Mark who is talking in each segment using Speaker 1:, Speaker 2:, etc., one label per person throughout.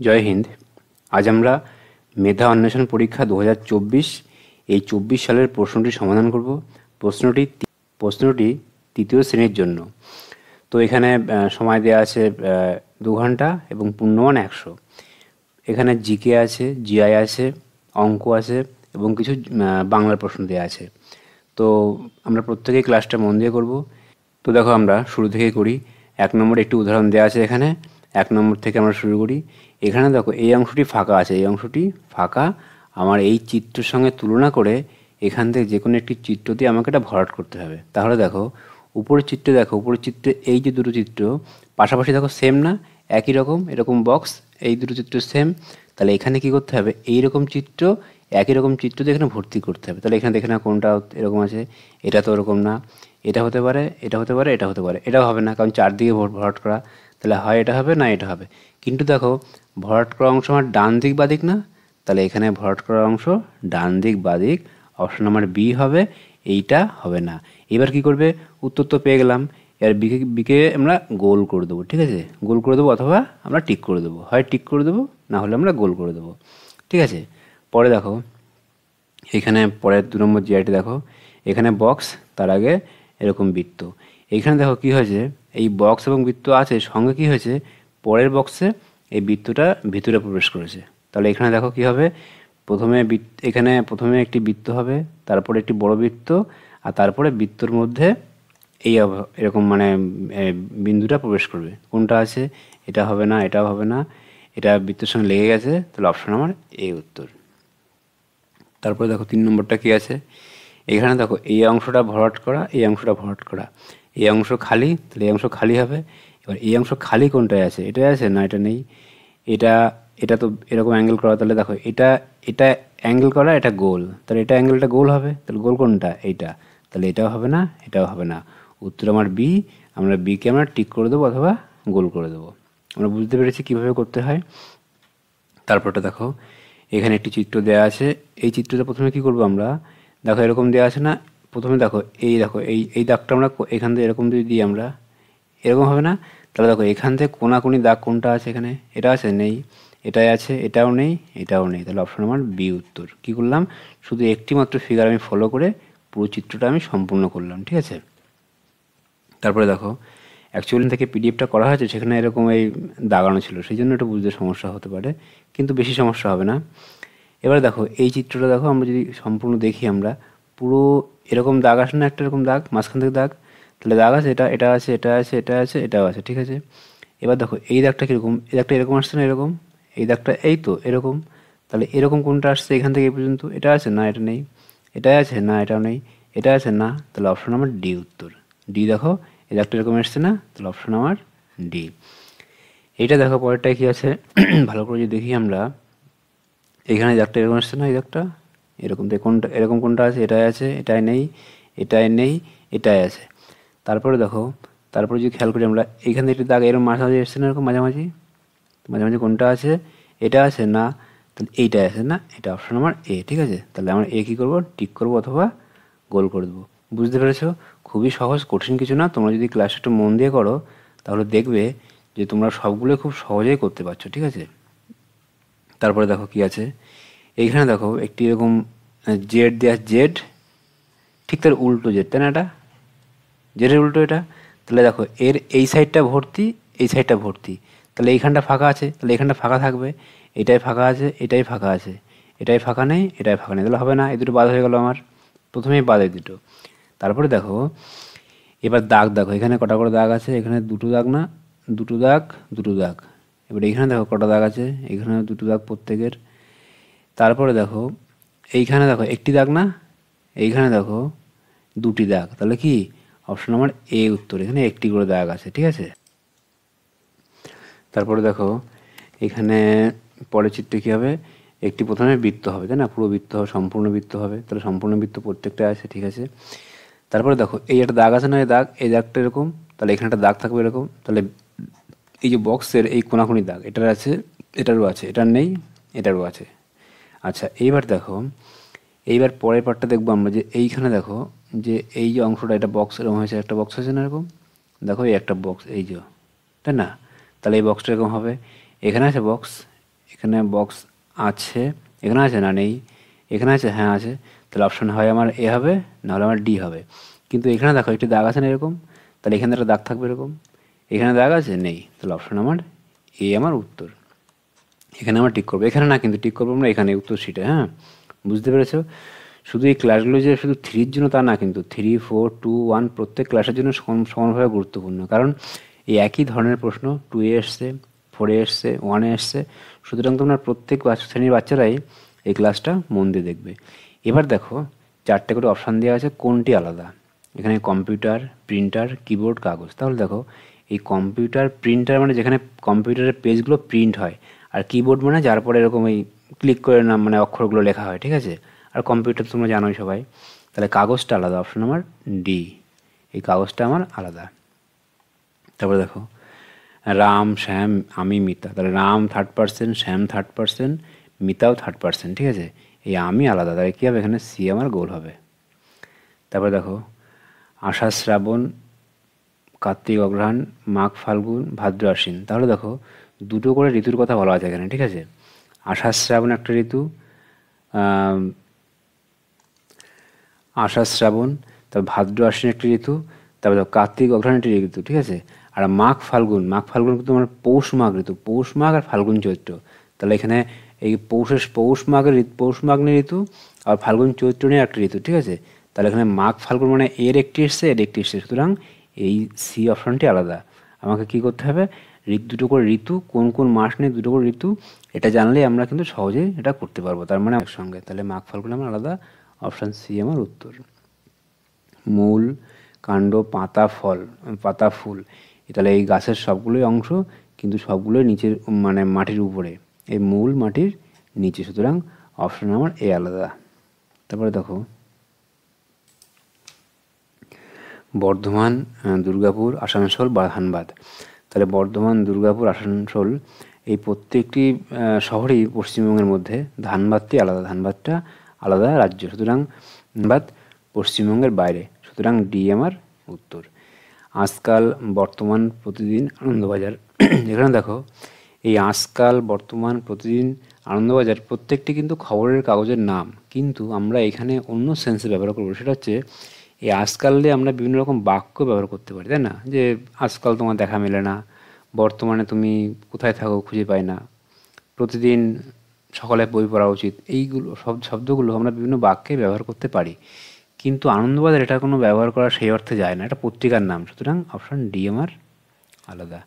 Speaker 1: জয় হিন্দ। আজ আমরা মেধা অন্বেষণ পরীক্ষা 2024 এই 24 সালের প্রশ্নটি সমাধান করব। প্রশ্নটি তৃতীয় শ্রেণীর জন্য। তো এখানে সময় দেওয়া আছে 2 ঘন্টা এবং পূর্ণমান 100। এখানে জিকে আছে, জিআই আছে, অঙ্ক আছে এবং কিছু বাংলার প্রশ্ন দেওয়া আছে। তো আমরা প্রত্যেকেই ক্লাসটা মন দিয়ে করব। তো দেখো আমরা শুরু থেকেই করি। 1 নম্বরে একটি উদাহরণ দেওয়া আছে। এখানে 1 নম্বর থেকে আমরা শুরু করি। এখানে দেখো এই অংশটি ফাঁকা আছে, এই অংশটি ফাঁকা। আমার এই চিত্রের সঙ্গে তুলনা করে এখান থেকে যে কোনো একটি চিত্র দিয়ে আমাকে এটা ভরাট করতে হবে। তাহলে দেখো উপরের চিত্রে, দেখো উপরের চিত্রে এই যে দুটো চিত্র পাশাপাশি দেখো সেম না, একই রকম, এরকম বক্স, এই দুটো চিত্র সেম। তাহলে এখানে কি করতে হবে, এইরকম চিত্র একই রকম চিত্র দিয়ে এখানে ভর্তি করতে হবে। তাহলে এখানে দেখে না কোনটা এরকম আছে, এটা তো ওরকম না, এটা হতে পারে, এটা হতে পারে, এটা হতে পারে, এটাও হবে না, কারণ চারদিকে ভরাট করা। তাহলে হয় এটা হবে, না এটা হবে। কিন্তু দেখো ভরাট করা অংশ আমার ডান দিক বা দিক না, তাহলে এখানে ভরাট করার অংশ ডান দিক বা দিক, অপশন নাম্বার বি হবে, এইটা হবে না। এবার কি করবে, উত্তর তো পেয়ে গেলাম, এর বিকে আমরা গোল করে দেবো। ঠিক আছে, গোল করে দেবো অথবা আমরা টিক করে দেবো, হয় টিক করে দেবো, না হলে আমরা গোল করে দেবো। ঠিক আছে, পরে দেখো এখানে পরের 2 নম্বর জিআইটি দেখো, এখানে বক্স, তার আগে এরকম বৃত্ত। এইখানে দেখো কি হয়েছে, এই বক্স এবং বৃত্ত আছে, সঙ্গে কি হয়েছে, পরের বক্সে এই বৃত্তটা ভিতরে প্রবেশ করেছে। তাহলে এখানে দেখো কি হবে, এখানে প্রথমে একটি বৃত্ত হবে, তারপরে একটি বড় বৃত্ত, আর তারপরে বৃত্তর মধ্যে এই এরকম মানে বিন্দুটা প্রবেশ করবে। কোনটা আছে, এটা হবে না, এটাও হবে না, এটা বৃত্তের সঙ্গে লেগে গেছে। তাহলে অপশন আমার এই উত্তর। তারপরে দেখো 3 নম্বরটা কি আছে, এখানে দেখো এই অংশটা ভরাট করা, এই অংশটা ভরাট করা, এই অংশ খালি, তাহলে এই অংশ খালি হবে। এবার এই অংশ খালি কোনটায় আছে, এটাই আছে না এটা নেই, এটা এটা তো এরকম অ্যাঙ্গেল করা। তাহলে দেখো এটা এটা অ্যাঙ্গেল করা, এটা গোল, তাহলে এটা অ্যাঙ্গেলটা গোল হবে। তাহলে গোল কোনটা, এইটা, তাহলে এটাও হবে না, এটাও হবে না। উত্তর আমার বি। আমরা বিকে আমরা টিক করে দেবো অথবা গোল করে দেবো। আমরা বুঝতে পেরেছি কীভাবে করতে হয়। তারপরটা দেখো এখানে একটি চিত্র দেওয়া আছে, এই চিত্রটা প্রথমে কি করব আমরা, দেখো এরকম দেওয়া আছে না, প্রথমে দেখো এই দাগটা আমরা এখান থেকে এরকম যদি দিই আমরা, এরকম হবে না। তাহলে দেখো এখান থেকে কোনাকুনি দাগ কোনটা আছে, এখানে এটা আছে, নেই, এটাই আছে, এটাও নেই, এটাও নেই। তাহলে অপশন আমার বি উত্তর। কি করলাম, শুধু একটি মাত্র ফিগার আমি ফলো করে পুরো চিত্রটা আমি সম্পূর্ণ করলাম। ঠিক আছে, তারপরে দেখো অ্যাকচুয়ালি থেকে পিডিএফটা করা হয়েছে, সেখানে এরকম এই দাগানো ছিল, সেই জন্য এটা বুঝতে সমস্যা হতে পারে, কিন্তু বেশি সমস্যা হবে না। এবার দেখো এই চিত্রটা দেখো, আমরা যদি সম্পূর্ণ দেখি, আমরা পুরো এরকম দাগ আসে না, একটা এরকম দাগ মাঝখান থেকে দাগ, তাহলে দাগ আছে, এটা আছে, এটা আছে, এটা আছে, এটাও আছে। ঠিক আছে, এবার দেখো এই দাগটা কীরকম, এই দাগটা এরকম আসছে না, এরকম, এই দাগটা এই তো এরকম, তাহলে এরকম কোনটা আসছে এখান থেকে এই পর্যন্ত, এটা আছে না, এটা নেই, এটাই আছে না, এটাও নেই, এটা আছে না, তাহলে অপশন আমার ডি উত্তর। ডি দেখো এই দাগটা এরকম আসছে না, তাহলে অপশন আমার ডি। এইটা দেখো পরেরটায় কী আছে, ভালো করে যদি দেখি আমরা, এখানে দাগটা এরকম আসছে না, এই দাগটা এরকম, কোনটা এরকম কোনটা আছে, এটাই আছে, এটাই নেই, এটাই নেই, এটাই আছে। তারপরে দেখো, তারপরে যদি খেয়াল করি আমরা, এইখানে একটি দাগ এরকম মাঝামাঝি এসছে না, এরকম মাঝামাঝি, মাঝামাঝি কোনটা আছে, এটা আছে না, তাহলে এইটাই আছে না, এটা অপশন আমার এ। ঠিক আছে, তাহলে আমরা এ কী করবো, টিক করবো অথবা গোল করে দেবো। বুঝতে পেরেছো, খুবই সহজ, কঠিন কিছু না। তোমরা যদি ক্লাসটা একটু মন দিয়ে করো তাহলে দেখবে যে তোমরা সবগুলো খুব সহজেই করতে পারছো। ঠিক আছে, তারপরে দেখো কি আছে, এইখানে দেখো একটি এরকম জেড দেওয়া, জেড ঠিক তার উল্টো জেড, তাই না, এটা জেডের উল্টো এটা। তাহলে দেখো এর এই সাইডটা ভর্তি, এই সাইডটা ভর্তি, তাহলে এইখানটা ফাঁকা আছে, তাহলে এইখানটা ফাঁকা থাকবে, এটাই ফাঁকা আছে, এটাই ফাঁকা আছে, এটাই ফাঁকা নেই, এটাই ফাঁকা নেই, তাহলে হবে না, এই দুটো বাদ হয়ে গেল আমার, প্রথমেই বাদ এই দুটো। তারপরে দেখো এবার দাগ, দেখো এখানে কটা করে দাগ আছে, এখানে দুটো দাগ না, দুটো দাগ, দুটো দাগ। এবার এইখানে দেখো কটা দাগ আছে, এখানে দুটো দাগ প্রত্যেকের। তারপরে দেখো এইখানে দেখো একটি দাগ না, এইখানে দেখো দুটি দাগ, তাহলে কি অপশন আমার এ উত্তর, এখানে একটি করে দাগ আছে। ঠিক আছে, তারপরে দেখো এখানে পরের চিত্রে কী হবে, একটি প্রথমে বৃত্ত হবে, তাই না, পুরো বৃত্ত হবে, সম্পূর্ণ বৃত্ত হবে, তাহলে সম্পূর্ণ বৃত্ত প্রত্যেকটা আছে। ঠিক আছে, তারপরে দেখো এই একটা দাগ আছে না, এই দাগ, এই দাগটা এরকম, তাহলে এখানে একটা দাগ থাকবে এরকম, তাহলে এই যে বক্সের এই কোনাকুনি দাগ, এটার আছে, এটারও আছে, এটার নেই, এটারও আছে। আচ্ছা এইবার দেখো, এইবার পরের পার্টটা দেখবো আমরা, যে এইখানে দেখো যে এই যে অংশটা, এটা বক্স এরকম হয়েছে, একটা বক্স হয়েছে না এরকম, দেখো এই একটা বক্স, এই যে, তাই না, তাহলে এই বক্সটা এরকম হবে, এখানে আছে বক্স, এখানে বক্স আছে, এখানে আছে না নেই, এখানে আছে, হ্যাঁ আছে। তাহলে অপশন হয় আমার এ হবে, নাহলে আমার ডি হবে। কিন্তু এখানে দেখো একটি দাগ আছে না এরকম, তাহলে এখানে একটা দাগ থাকবে এরকম, এখানে দাগ আছে নেই, তাহলে অপশন আমার এ আমার উত্তর। এখানে আমরা টিক করবো, এখানে না কিন্তু টিক করবো আমরা এখানে উত্তর সিটে। হ্যাঁ, বুঝতে পেরেছো? শুধু এই ক্লাসগুলো যে শুধু 3-র জন্য তা না, কিন্তু 3, 4, 2, 1 প্রত্যেক ক্লাসের জন্য সমানভাবে গুরুত্বপূর্ণ। কারণ এই একই ধরনের প্রশ্ন 2-এ এসছে, 4-এ এসছে, 1-এ এসছে। সুতরাং তোমরা প্রত্যেক শ্রেণীর বাচ্চারাই এই ক্লাসটা মন দিয়ে দেখবে। এবার দেখো 4টে করে অপশান দেওয়া আছে, কোনটি আলাদা। এখানে কম্পিউটার, প্রিন্টার, কিবোর্ড, কাগজ। তাহলে দেখো এই কম্পিউটার, প্রিন্টার মানে যেখানে কম্পিউটারের পেজগুলো প্রিন্ট হয়, আর কিবোর্ড মানে যার পরে এরকম এই ক্লিক করে নাম মানে অক্ষরগুলো লেখা হয়, ঠিক আছে। আর কম্পিউটার তোমরা জানোই সবাই। তাহলে কাগজটা আলাদা, অপশন আমার ডি, এই কাগজটা আমার আলাদা। তারপরে দেখো রাম, শ্যাম, আমি, মিতা। তাহলে রাম 3rd-person, শ্যাম 3rd-person, মিতাও 3rd-person, ঠিক আছে। এই আমি আলাদা, তাহলে কী হবে এখানে সি আমার গোল হবে। তারপরে দেখো আষাঢ়, শ্রাবণ, কার্তিক, অগ্রহায়ণ, মাঘ, ফাল্গুন, ভাদ্র, আশ্বিন। তাহলে দেখো দুটো করে ঋতুর কথা বলা আছে এখানে, ঠিক আছে। আষাঢ়, শ্রাবণ একটা ঋতু, আষাঢ়, শ্রাবণ, তারপর ভাদ্র, আশ্বিন একটি ঋতু, তারপর দেখো কার্তিক, অগ্রহায়ণ একটি ঋতু, ঠিক আছে। আর মাঘ, ফাল্গুন, মাঘ ফাল্গুন কিন্তু আমার পৌষ মাঘ ঋতু, পৌষ মাঘ আর ফাল্গুন চৈত্র। তাহলে এখানে এই পৌষ মাঘ নিয়ে ঋতু, আর ফাল্গুন চৈত্র নিয়ে একটা ঋতু, ঠিক আছে। তাহলে এখানে মাঘ ফাল্গুন মানে এর একটি এসছে, এর একটি এসছে, সুতরাং এই সি অপশনটি আলাদা। আমাকে কি করতে হবে, দুটো করে ঋতু, কোন কোন মাস নিয়ে দুটো করে ঋতু, এটা জানলে আমরা কিন্তু সহজেই এটা করতে পারবো, তার মানে একসঙ্গে। তাহলে মাঘ ফাল্গুন আমার আলাদা, অপশান সি আমার উত্তর। মূল, কাণ্ড, পাতা, ফল, পাতা, ফুল, তাহলে এই গাছের সবগুলোই অংশ, কিন্তু সবগুলোই নিচের মানে মাটির উপরে, এই মূল মাটির নিচে, সুতরাং অপশন আমার এ আলাদা। তারপরে দেখো বর্ধমান, দুর্গাপুর, আসানসোল বা ধানবাদ। তাহলে বর্ধমান, দুর্গাপুর, আসানসোল এই প্রত্যেকটি শহরই পশ্চিমবঙ্গের মধ্যে, ধানবাদটি আলাদা, ধানবাদটা আলাদা রাজ্য, সুতরাং ধানবাদ পশ্চিমবঙ্গের বাইরে, সুতরাং ডি আমার উত্তর। আজকাল, বর্তমান, প্রতিদিন, আনন্দবাজার। এখানে দেখো এই আজকাল, বর্তমান, প্রতিদিন, আনন্দবাজার প্রত্যেকটি কিন্তু খবরের কাগজের নাম, কিন্তু আমরা এখানে অন্য সেন্সে ব্যবহার করবো। সেটা হচ্ছে এই আজকাল দিয়ে আমরা বিভিন্ন রকম বাক্য ব্যবহার করতে পারি, তাই না। যে আজকাল তোমার দেখা মেলে না, বর্তমানে তুমি কোথায় থাকো খুঁজে পাই না, প্রতিদিন সকালে বই পড়া উচিত, এইগুলো সব শব্দগুলো আমরা বিভিন্ন বাক্যে ব্যবহার করতে পারি। কিন্তু আনন্দবাজার এটা কোনো ব্যবহার করা সেই অর্থে যায় না, এটা পত্রিকার নাম, সুতরাং অপশান ডি আমার আলাদা।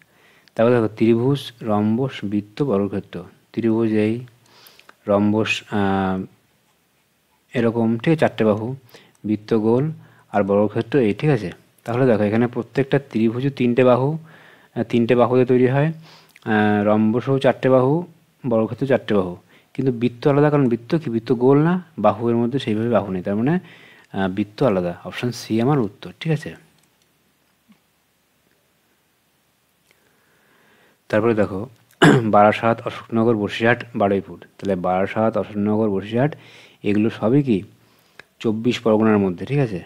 Speaker 1: তারপর দেখো ত্রিভুজ, রম্বস, বৃত্ত, বর্গক্ষেত্র। ত্রিভুজ এই, রম্বস এরকম, ঠিক আছে, 4টে বাহু, বৃত্ত গোল, আর বর্গক্ষেত্র এই, ঠিক আছে। তাহলে দেখো এখানে প্রত্যেকটা ত্রিভুজও 3টে বাহু, 3টে বাহুতে তৈরি হয়, রম্বসও 4টে বাহু, বর্গক্ষেত্র 4টে বাহু, কিন্তু বৃত্ত আলাদা, কারণ বৃত্ত কি, বৃত্ত গোল না, বাহুর মধ্যে সেইভাবে বাহু নেই, তার মানে বৃত্ত আলাদা, অপশান সি আমার উত্তর, ঠিক আছে। তারপরে দেখো বারাসাত, অশোকনগর, বসিরহাট, বারুইপুর। তাহলে বারাসাত, অশোকনগর, বসিরহাট এগুলো সবই কি 24 পরগনার মধ্যে, ঠিক আছে।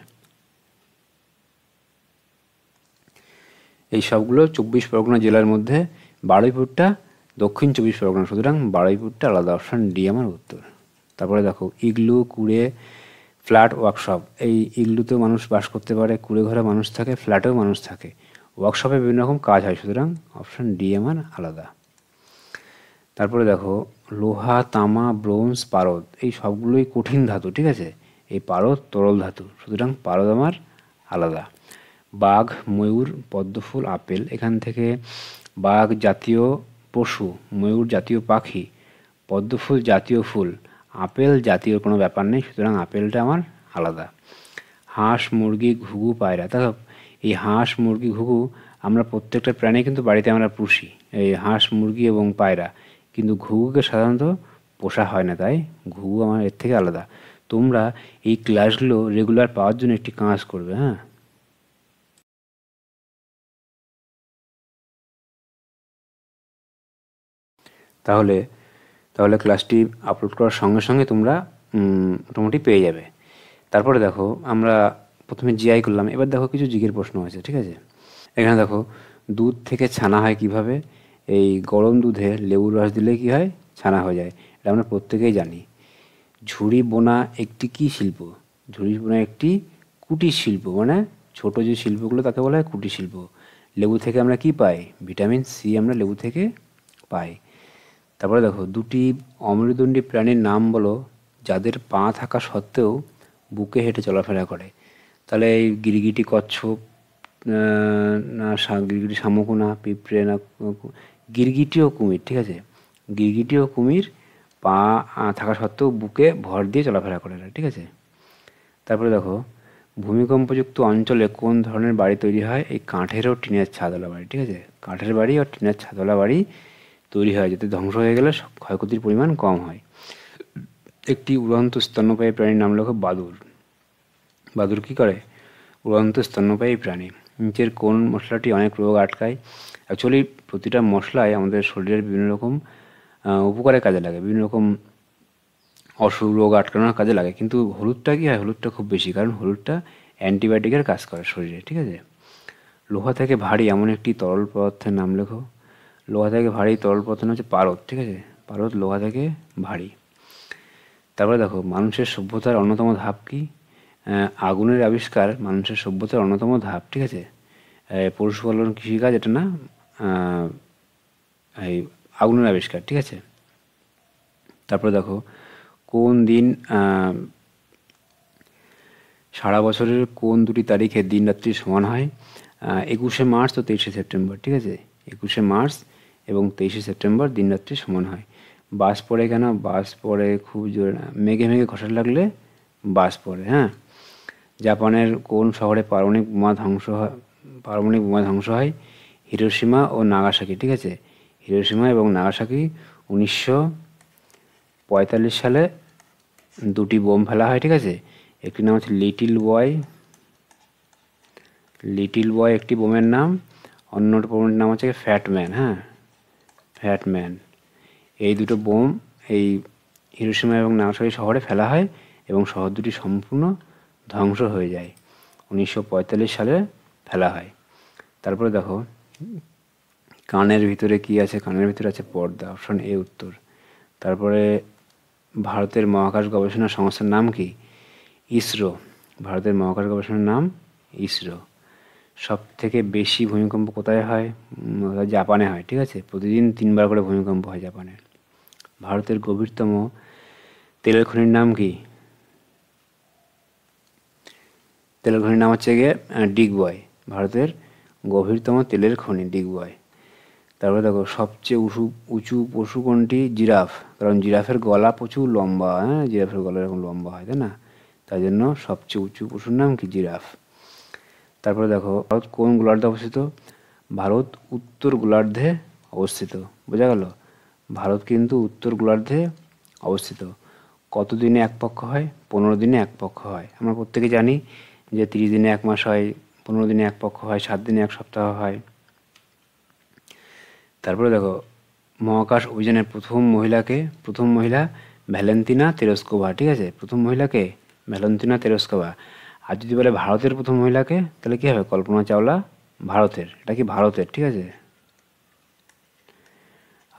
Speaker 1: এই সবগুলো 24 পরগনা জেলার মধ্যে, বারুইপুরটা দক্ষিণ 24 পরগনা, সুতরাং বারুইপুরটা আলাদা, অপশান ডি আমার উত্তর। তারপরে দেখো ইগলু, কুড়ে, ফ্ল্যাট, ওয়ার্কশপ। এই ইগলুতেও মানুষ বাস করতে পারে, কুড়ে ঘরে মানুষ থাকে, ফ্ল্যাটেও মানুষ থাকে, ওয়ার্কশপে বিভিন্ন রকম কাজ হয়, সুতরাং অপশান ডি আমার আলাদা। তারপরে দেখো লোহা, তামা, ব্রোঞ্জ, পারদ এই সবগুলোই কঠিন ধাতু, ঠিক আছে। এই পারদ তরল ধাতু, সুতরাং পারদ আমার আলাদা। বাঘ, ময়ূর, পদ্মফুল, আপেল। এখান থেকে বাঘ জাতীয় পশু, ময়ূর জাতীয় পাখি, পদ্মফুল জাতীয় ফুল, আপেল জাতীয় কোনো ব্যাপার নেই, সুতরাং আপেলটা আমার আলাদা। হাঁস, মুরগি, ঘুঘু, পায়রা। দেখো এই হাঁস, মুরগি, ঘুঘু আমরা প্রত্যেকটা প্রাণী কিন্তু বাড়িতে আমরা পুষি, এই হাঁস, মুরগি এবং পায়রা, কিন্তু ঘুঘুকে সাধারণত পোষা হয় না, তাই ঘুঘু আমার এর থেকে আলাদা। তোমরা এই ক্লাসগুলো রেগুলার পাওয়ার জন্য একটি কাজ করবে, হ্যাঁ। তাহলে তাহলে ক্লাসটি আপলোড করার সঙ্গে সঙ্গে তোমরা মোটামুটি পেয়ে যাবে। তারপরে দেখো আমরা প্রথমে জিআই করলাম, এবার দেখো কিছু জিকের প্রশ্ন আছে, ঠিক আছে। এখানে দেখো দুধ থেকে ছানা হয় কিভাবে, এই গরম দুধে লেবুর রস দিলে কি হয়, ছানা হয়ে যায়, এটা আমরা প্রত্যেকেই জানি। ঝুড়ি বোনা একটি কী শিল্প? ঝুড়ি বোনা একটি কুটির শিল্প, মানে ছোট যে শিল্পগুলো তাকে বলা হয় কুটির শিল্প। লেবু থেকে আমরা কি পাই? ভিটামিন সি আমরা লেবু থেকে পাই। তারপরে দেখো, দুটি অমেরুদণ্ডী প্রাণীর নাম বলো যাদের পা থাকা সত্ত্বেও বুকে হেঁটে চলাফেরা করে। তাহলে এই গিরগিটি কচ্ছপ, না গিরগিটি শামুক, না পিঁপড়ে, না গিরগিটি ও কুমির, ঠিক আছে? গিরগিটি ও কুমির পা থাকা সত্ত্বেও বুকে ভর দিয়ে চলাফেরা করে, ঠিক আছে? তারপরে দেখো, ভূমিকম্পযুক্ত অঞ্চলে কোন ধরনের বাড়ি তৈরি হয়? এই কাঠের ও টিনের ছাদওয়ালা বাড়ি, ঠিক আছে? কাঠের বাড়ি ও টিনের ছাদওয়ালা বাড়ি তৈরি হয় যাতে ধ্বংস হয়ে গেলে ক্ষয়ক্ষতির পরিমাণ কম হয়। একটি উড়ন্ত স্তন্যপায়ী প্রাণীর নাম লেখো বাদুড়। বাদুড় কী করে? উড়ন্ত স্তন্যপায়ী প্রাণী। নিচের কোন মশলাটি অনেক রোগ আটকায়? অ্যাকচুয়ালি প্রতিটা মশলাই আমাদের শরীরের বিভিন্ন রকম উপকারে কাজে লাগে, বিভিন্ন রকম অসুখ রোগ আটকানোর কাজে লাগে, কিন্তু হলুদটা কী হয়? হলুদটা খুব বেশি, কারণ হলুদটা অ্যান্টিবায়োটিকের কাজ করে শরীরে, ঠিক আছে? লোহা থেকে ভারী এমন একটি তরল পদার্থের নাম লেখো। লোহা থেকে ভারী তরল পদার্থ হচ্ছে পারদ, ঠিক আছে? পারদ লোহা থেকে ভারী। তারপরে দেখো, মানুষের সভ্যতার অন্যতম ধাপ কি? আগুনের আবিষ্কার মানুষের সভ্যতার অন্যতম ধাপ, ঠিক আছে? পশুপালন, কৃষিকাজ, এটা না, এই আগুনের আবিষ্কার, ঠিক আছে? তারপরে দেখো, কোন দিন সারা বছরের কোন দুটি তারিখে দিন রাত্রি সমান হয়? 21শে মার্চ ও 23শে সেপ্টেম্বর, ঠিক আছে? 21শে মার্চ এবং 23শে সেপ্টেম্বর দিন রাত্রি সমান হয়। বাস পড়ে কেন? বাস পড়ে খুব জোরে না, মেঘে মেঘে খসা লাগলে বাস পড়ে, হ্যাঁ। জাপানের কোন শহরে পারমাণবিক বোমা ধ্বংস হয়? হিরোশিমা ও নাগাসাকি, ঠিক আছে? হিরোশিমা এবং নাগাসাকি 1945 সালে দুটি বোম ফেলা হয়, ঠিক আছে? একটি নাম হচ্ছে লিটিল বয় একটি বোমের নাম, অন্য বোমের নাম হচ্ছে ফ্যাটম্যান, হ্যাঁ, ফ্যাটম্যান। এই দুটো বোম এই হিরোশিমা এবং নাগাসাকি শহরে ফেলা হয় এবং শহর দুটি সম্পূর্ণ ধ্বংস হয়ে যায়। 1945 সালে ফেলা হয়। তারপরে দেখো, কানের ভিতরে কি আছে? কানের ভিতরে আছে পর্দা, অপশন এ উত্তর। তারপরে ভারতের মহাকাশ গবেষণা সংস্থার নাম কি? ইসরো। ভারতের মহাকাশ গবেষণার নাম ইসরো। সব থেকে বেশি ভূমিকম্প কোথায় হয়? জাপানে হয়, ঠিক আছে? প্রতিদিন 3বার করে ভূমিকম্প হয় জাপানে। ভারতের গভীরতম তেলের খনির নাম কি? তেলের খনির নাম হচ্ছে গিয়ে ডিগবয়। ভারতের গভীরতম তেলের খনি ডিগবয়। তারপরে দেখো, সবচেয়ে উঁচু পশু কোনটি? জিরাফ, কারণ জিরাফের গলা প্রচুর লম্বা, হ্যাঁ, জিরাফের গলা এরকম লম্বা হয়, তাই না? তাই জন্য সবচেয়ে উঁচু পশুর নাম কি? জিরাফ। তারপরে দেখো, ভারত কোন গোলার্ধে অবস্থিত? ভারত উত্তর গোলার্ধে অবস্থিত, বোঝা গেল? ভারত কিন্তু উত্তর গোলার্ধে অবস্থিত। কত দিনে এক পক্ষ হয়? 15 দিনে এক পক্ষ হয়। আমরা প্রত্যেকে জানি যে 30 দিনে এক মাস হয়, 15 দিনে এক পক্ষ হয়, 7 দিনে এক সপ্তাহ হয়। তারপরে দেখো, মহাকাশ অভিযানের প্রথম মহিলা ভ্যালেন্তিনা তেরেস্কোভা, ঠিক আছে? প্রথম মহিলাকে ভ্যালেন্তিনা তেরেস্কোভা। আর যদি বলে ভারতের প্রথম মহিলাকে, তাহলে কী হবে? কল্পনা চাওলা ভারতের, এটা কি ভারতের, ঠিক আছে?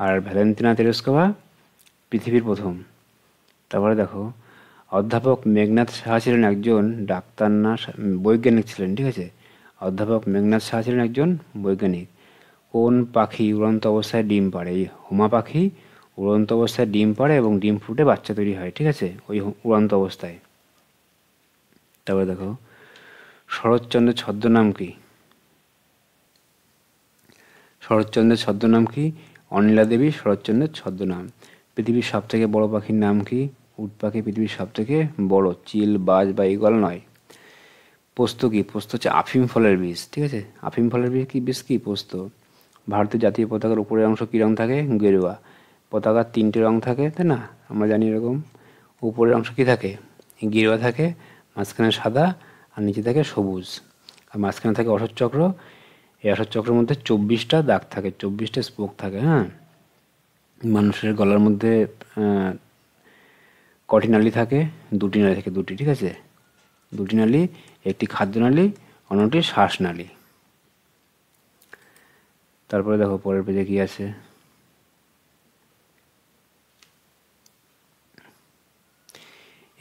Speaker 1: আর ভ্যালেন্তিনা তেরেস্কোভা পৃথিবীর প্রথম। তারপরে দেখো, অধ্যাপক মেঘনাথ সাহা ছিলেন একজন ডাক্তার না বৈজ্ঞানিক ছিলেন, ঠিক আছে? অধ্যাপক মেঘনাথ সাহা ছিলেন একজন বৈজ্ঞানিক। কোন পাখি উড়ন্ত অবস্থায় ডিম পাড়ে? এই হুমা পাখি উড়ন্ত অবস্থায় ডিম পাড়ে এবং ডিম ফুটে বাচ্চা তৈরি হয়, ঠিক আছে? ওই উড়ন্ত অবস্থায়। তারপরে দেখো, শরৎচন্দ্রের ছদ্মনাম কি? শরৎচন্দ্রের ছদ্মনাম কি? অনিলা দেবী শরৎচন্দ্রের ছদ্মনাম। পৃথিবীর সবথেকে বড় পাখির নাম কি? উট পাখি পৃথিবীর সবথেকে বড়, চিল, বাজ বা ঈগল নয়। পোস্ত কি? পোস্ত হচ্ছে আফিম ফলের বীজ, ঠিক আছে? আফিম ফলের বীজ কি? পোস্ত। ভারতের জাতীয় পতাকার উপরের অংশ কী রং থাকে? গেরুয়া। পতাকার 3টে রং থাকে, তাই না? আমরা জানি এরকম। উপরের অংশ কী থাকে? গেরুয়া থাকে, মাঝখানে সাদা, আর নিচে থাকে সবুজ, আর মাঝখানে থাকে অশোক চক্র। এই অশোক চক্রের মধ্যে 24টা দাগ থাকে, 24টা স্পোক থাকে, হ্যাঁ। মানুষের গলার মধ্যে কটি নালী থাকে? 2টি নালী থাকে, 2টি, ঠিক আছে? 2টি নালী, একটি খাদ্যনালী, অন্যটি শ্বাসনালী। তারপরে দেখো, পরের পেজে কি আছে?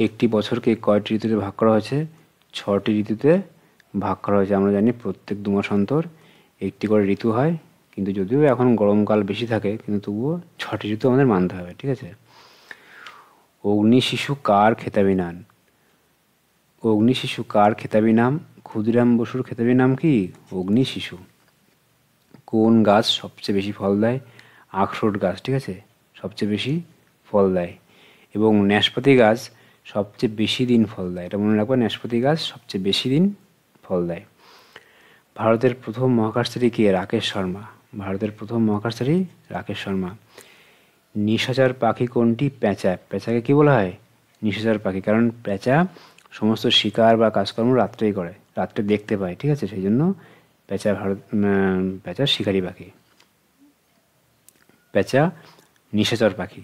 Speaker 1: একটি বছরকে কয়টি ঋতুতে ভাগ করা হয়েছে? 6টি ঋতুতে ভাগ করা হয়েছে। আমরা জানি প্রত্যেক 2 মাস অন্তর একটি করে ঋতু হয়, কিন্তু যদিও এখন গরমকাল বেশি থাকে, কিন্তু তবুও 6টি ঋতু আমাদের মানতে হবে, ঠিক আছে? অগ্নি শিশু কার খেতাবি নাম? অগ্নি শিশু কার খেতাবি নাম? ক্ষুদিরাম বসুর খেতাবি নাম কি? অগ্নি শিশু। কোন গাছ সবচেয়ে বেশি ফল দেয়? আখরোট গাছ, ঠিক আছে, সবচেয়ে বেশি ফল দেয়। এবং নাশপাতি গাছ সবচেয়ে বেশি দিন ফল দেয়, এটা মনে রাখবে, নাশপাতি গাছ সবচেয়ে বেশি দিন ফল দেয়। ভারতের প্রথম মহাকাশচারী কে? রাকেশ শর্মা। ভারতের প্রথম মহাকাশচারী রাকেশ শর্মা। নিশাচর পাখি কোনটি? প্যাঁচা। প্যাঁচাকে কি বলা হয়? নিশাচর পাখি, কারণ প্যাঁচা সমস্ত শিকার বা কাজকর্ম রাত্রেই করে, রাত্রে দেখতে পায়, ঠিক আছে, সেই জন্য প্যাঁচা শিকারী পাখি। প্যাঁচা নিশাচর পাখি।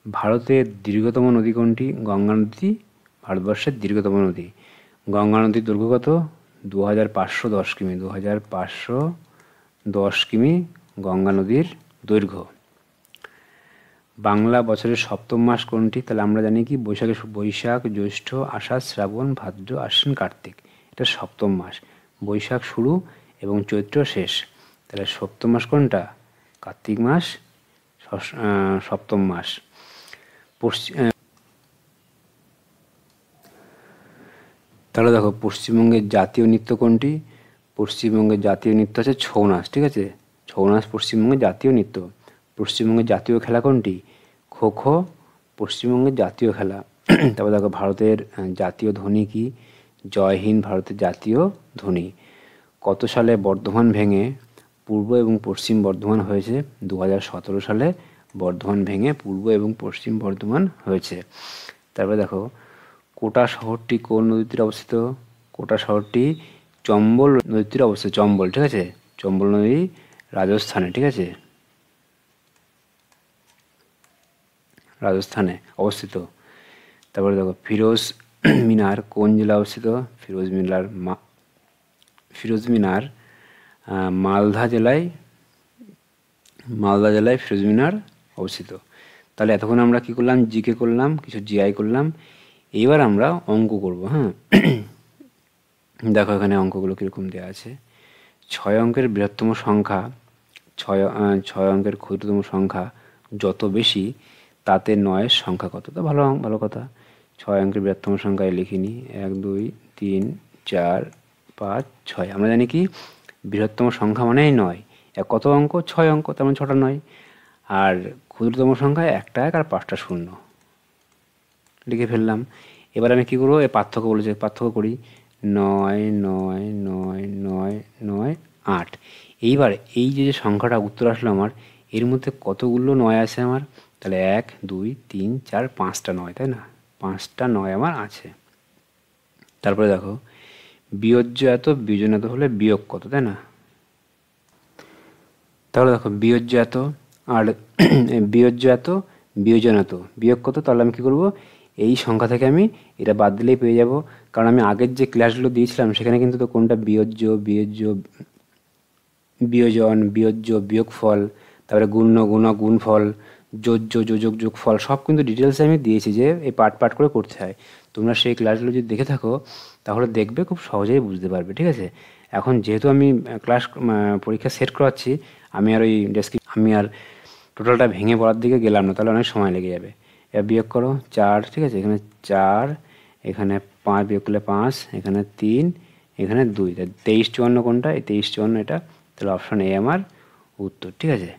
Speaker 1: ভারতের দীর্ঘতম নদী কোনটি? গঙ্গা নদী ভারতবর্ষের দীর্ঘতম নদী। গঙ্গা নদীর দৈর্ঘ্য কত? 2510 কিমি। 2510 কিমি গঙ্গা নদীর দৈর্ঘ্য। বাংলা বছরের সপ্তম মাস কোনটি? তাহলে আমরা জানি কি, বৈশাখ, জ্যৈষ্ঠ, আষাঢ়, শ্রাবণ, ভাদ্র, আশ্বিন, কার্তিক, এটা সপ্তম মাস। বৈশাখ শুরু এবং চৈত্র শেষ। তাহলে সপ্তম মাস কোনটা? কার্তিক মাস সপ্তম মাস। তাহলে দেখো, পশ্চিমবঙ্গের জাতীয় নৃত্য কোনটি? পশ্চিমবঙ্গের জাতীয় নৃত্য হচ্ছে ছৌ নাচ, ঠিক আছে, ছৌ নাচ পশ্চিমবঙ্গের জাতীয় নৃত্য। পশ্চিমবঙ্গের জাতীয় খেলা কোনটি? খো খো পশ্চিমবঙ্গের জাতীয় খেলা। তারপর দেখো, ভারতের জাতীয় ধ্বনি কি? জয় হিন্দ ভারতের জাতীয় ধ্বনি। কত সালে বর্ধমান ভেঙে পূর্ব এবং পশ্চিম বর্ধমান হয়েছে? 2017 সালে বর্ধমান ভেঙে পূর্ব এবং পশ্চিম বর্ধমান হয়েছে। তারপরে দেখো, কোটা শহরটি কোন নদীর তীরে অবস্থিত? কোটা শহরটি চম্বল নদীর তীরে অবস্থিত। চম্বল, ঠিক আছে, চম্বল নদী রাজস্থানে, ঠিক আছে, রাজস্থানে অবস্থিত। তারপরে দেখো, ফিরোজ মিনার কোন জেলায় অবস্থিত? ফিরোজ মিনার মালদা জেলায় ফিরোজ মিনার অবস্থিত। তাহলে এতক্ষণ আমরা কি করলাম? জিকে করলাম, কিছু জিআই করলাম। এবার আমরা অঙ্ক করব। হ্যাঁ, দেখো এখানে অঙ্কগুলো কীরকম দেওয়া আছে। 6 অঙ্কের বৃহত্তম সংখ্যা, 6 অঙ্কের ক্ষুদ্রতম সংখ্যা যত বেশি তাতে 9 সংখ্যা কত? তো ভালো কথা। 6 অঙ্কের বৃহত্তম সংখ্যায় লিখিনি, 1 2 3 4 5 6। আমরা জানি কি, বৃহত্তম সংখ্যা মানেই 9। কত অঙ্ক? 6 অঙ্ক, তার মানে 6টা 9। আর ক্ষুদ্রতম সংখ্যায় 1টা 1 আর 5টা 0 লিখে ফেললাম। এবার আমি কী করবো? পার্থক্য বলেছে, পার্থক্য করি। 9 9 9 9 9 8। এইবার এই যে সংখ্যাটা উত্তর আসলো আমার, এর মধ্যে কতগুলো 9 আছে আমার? তাহলে 1 2 3 4 5টা 9, তাই না? 5টা 9 আমার আছে। তারপরে দেখো, বিয়োজ্য এত বিয়োজন এত হলে বিয়োগ কত, তাই না? তাহলে দেখো, বিয়োজ্য এত আর বিয়োজন এত, বিয়োগ কত? তাহলে আমি কী করবো? এই সংখ্যা থেকে আমি এটা বাদ দিলেই পেয়ে যাব, কারণ আমি আগের যে ক্লাসগুলো দিয়েছিলাম সেখানে কিন্তু তো কোনটা বিয়োজন, বিয়োগফল, তারপরে গুণফল, যোজক, যোগফল, সব কিন্তু ডিটেলসে আমি দিয়েছি যে এই পার্ট করে করতে হয়। তোমরা সেই ক্লাসগুলো যদি দেখে থাকো তাহলে দেখবে, খুব সহজেই বুঝতে পারবে, ঠিক আছে? এখন যেহেতু আমি পরীক্ষা সেট করাচ্ছি, আমি আর টোটালটা ভেঙে পড়ার দিকে গেলাম না, তাহলে অনেক সময় লেগে যাবে। এবার বিয়োগ করো, 4, ঠিক আছে, এখানে 4, এখানে 5, বিয়োগ করলে 5, এখানে 3, এখানে 2। 23 54 কোনটা? এই 23 54 এটা। তাহলে অপশান এ আমার উত্তর, ঠিক আছে।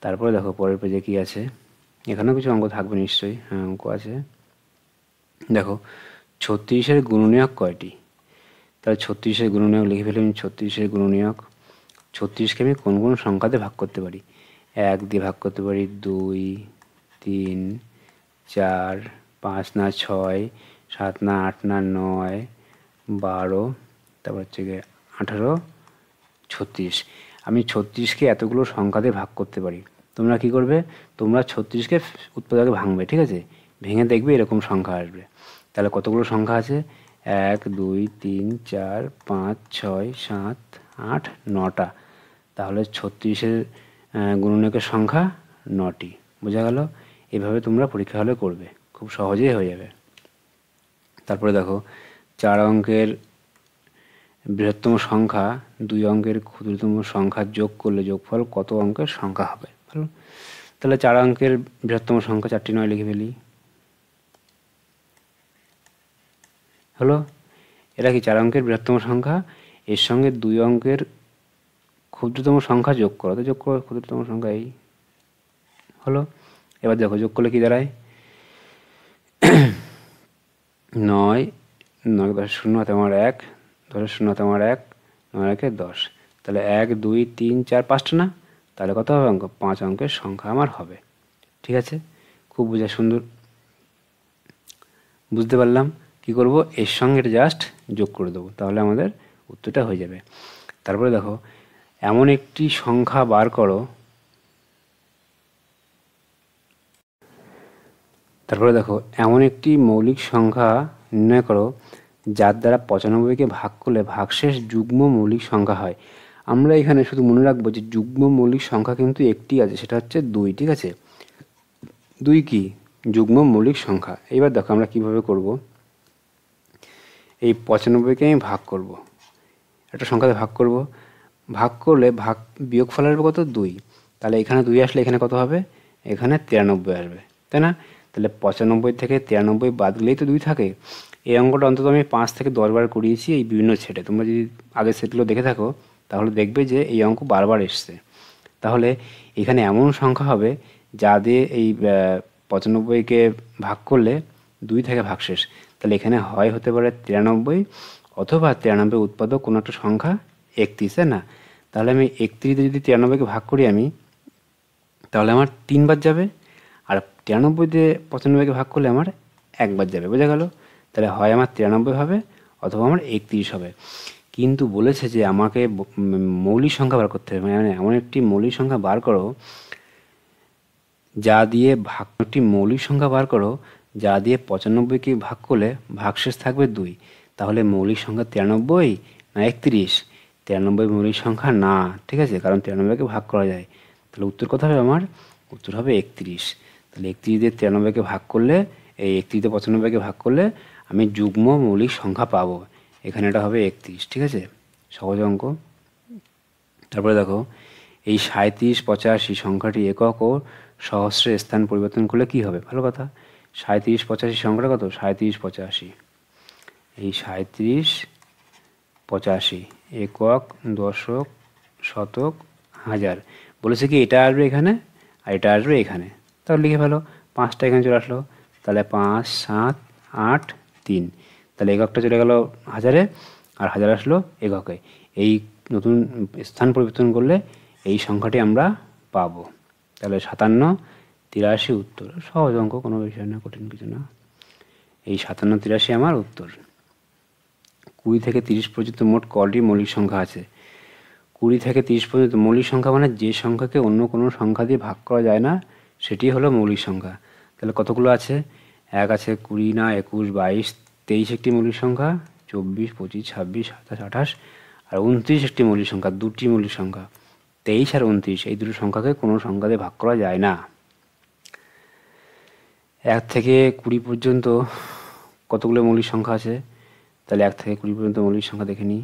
Speaker 1: তারপরে দেখো পরের পেজে কী আছে, এখানেও কিছু অঙ্ক থাকবে নিশ্চয়ই। হ্যাঁ, অঙ্ক আছে। দেখো, 36-এর গুণনীয়ক কয়টি? তাহলে 36-এর গুণনীয়ক লিখে ফেলি। 36-এর গুণনীয়ক, 36কে আমি কোন কোন সংখ্যাতে ভাগ করতে পারি? 1 দিয়ে ভাগ করতে পারি, 2 3 4 5 না 6, 7 না 8 না 9, 12, তারপর হচ্ছে গিয়ে 18, 36। আমি 36কে এতগুলো সংখ্যাতে ভাগ করতে পারি। তোমরা কি করবে? তোমরা 36কে উৎপাদকে ভাঙবে, ঠিক আছে, ভেঙে দেখবে এরকম সংখ্যা আসবে। তাহলে কতগুলো সংখ্যা আছে? 1 2 3 4 5 6 7 8 9টা। তাহলে 36-এর গুণনীয়কের সংখ্যা 9টি। বোঝা গেল? এভাবে তোমরা পরীক্ষা হলে করবে, খুব সহজেই হয়ে যাবে। তারপরে দেখো 4 অঙ্কের বৃহত্তম সংখ্যা 2 অঙ্কের ক্ষুদ্রতম সংখ্যা যোগ করলে যোগফল কত অঙ্কের সংখ্যা হবে? ভালো, তাহলে 4 অঙ্কের বৃহত্তম সংখ্যা 4টি 9 লিখে ফেলি। হলো, এটা কি 4 অঙ্কের বৃহত্তম সংখ্যা, এর সঙ্গে 2 অঙ্কের ক্ষুদ্রতম সংখ্যা যোগ করো, তো যোগ করো ক্ষুদ্রতম সংখ্যা এই হলো। এবার দেখো যোগ করলে কি দাঁড়ায়, 9, 9 10 0 হাতে আমার 1, 10 0 হাতে আমার 1, 9 1 10, তাহলে 1 2 3 4 5টা না, তাহলে কত হবে অঙ্ক? 5 অঙ্কের সংখ্যা আমার হবে। ঠিক আছে, খুব বোঝা সুন্দর, বুঝতে পারলাম। কি করব, এর সঙ্গে এটা জাস্ট যোগ করে দেবো, তাহলে আমাদের উত্তরটা হয়ে যাবে। তারপরে দেখো এমন একটি সংখ্যা বার করো, তারপরে দেখো এমন একটি মৌলিক সংখ্যা নির্ণয় করো যার দ্বারা 95কে ভাগ করলে ভাগশেষ যুগ্ম মৌলিক সংখ্যা হয়। আমরা এখানে শুধু মনে রাখবো যে যুগ্ম মৌলিক সংখ্যা কিন্তু একটি আছে, সেটা হচ্ছে 2। ঠিক আছে, 2 কি যুগ্ম মৌলিক সংখ্যা। এবার দেখো আমরা কিভাবে করব, এই 95কে আমি ভাগ করব, একটা সংখ্যাতে ভাগ করব, ভাগ করলে ভাগ বিয়োগফল আসবে কত? 2। তাহলে এখানে 2 আসলে এখানে কত হবে? এখানে 93 আসবে, তাই না? তাহলে 95 থেকে 93 বাদ দিলেই তো 2 থাকে। এই অঙ্কটা অন্তত আমি 5 থেকে 10 বার করিয়েছি এই বিভিন্ন সেটে, তোমরা যদি আগের সেটগুলো দেখে থাকো তাহলে দেখবে যে এই অঙ্ক বারবার এসছে। তাহলে এখানে এমন সংখ্যা হবে যা দিয়ে এই 95কে ভাগ করলে 2 থেকে ভাগশেষ, তাহলে এখানে হয় হতে পারে 93 অথবা 93 উৎপাদক কোনো একটা সংখ্যা 31, না? তাহলে আমি 31 দিয়ে যদি 93কে ভাগ করি আমি, তাহলে আমার 3 বার যাবে, আর 93 দিয়ে 95কে ভাগ করলে আমার 1 বার যাবে। বোঝা গেল? তাহলে হয় আমার 93 হবে অথবা আমার 31 হবে। কিন্তু বলেছে যে আমাকে মৌলিক সংখ্যা বার করতে হবে, মানে এমন একটি মৌলিক সংখ্যা বার করো যা দিয়ে একটি মৌলিক সংখ্যা বার করো যা দিয়ে 95কে ভাগ করলে ভাগশেষ থাকবে 2। তাহলে মৌলিক সংখ্যা 93 না 31? 93 মৌলিক সংখ্যা না, ঠিক আছে, কারণ 93কে ভাগ করা যায়। তাহলে উত্তর কত হবে আমার? উত্তর হবে 31। তাহলে 31 দিয়ে 93কে ভাগ করলে, এই 31 দিয়ে 95কে ভাগ করলে আমি যুগ্ম মৌলিক সংখ্যা পাবো, এখানে এটা হবে 31। ঠিক আছে, সহজ অঙ্ক। তারপরে দেখো এই 37 85 সংখ্যাটি একক ও সহস্রে স্থান পরিবর্তন করলে কি হবে? ভালো কথা, 37 85 সংখ্যাটা কত? 37 85, এই 37 85 একক, দশক, শতক, হাজার। বলেছে কি এটা আসবে এখানে আর এটা আসবে এখানে, তাহলে লিখে ফেলো। 5টা এখানে চলে আসলো, তাহলে 5 7 8 3, তাহলে এককটা চলে গেল হাজারে আর হাজার আসলো এককে। এই নতুন স্থান পরিবর্তন করলে এই সংখ্যাটি আমরা পাবো। তাহলে 57 83 উত্তর। সহজ অঙ্ক, কোনো বিষয় না, কঠিন কিছু না। এই 57 83 আমার উত্তর। 20 থেকে 30 পর্যন্ত মোট কটি মৌলিক সংখ্যা আছে? 20 থেকে 30 পর্যন্ত মৌলিক সংখ্যা মানে যে সংখ্যাকে অন্য কোনো সংখ্যা দিয়ে ভাগ করা যায় না সেটি হলো মৌলিক সংখ্যা। তাহলে কতগুলো আছে? 1 আছে, 20 না 21 22 23 একটি মৌলিক সংখ্যা, 24 25 26 27 28 আর 29 একটি মৌলিক সংখ্যা, 2টি মৌলিক সংখ্যা। 23 আর 29 এই দুটো সংখ্যাকে কোনো সংখ্যা দিয়ে ভাগ করা যায় না। 1 থেকে 20 পর্যন্ত কতগুলো মৌলিক সংখ্যা আছে? তাহলে 1 থেকে 20 পর্যন্ত মৌলিক সংখ্যা দেখে নিই।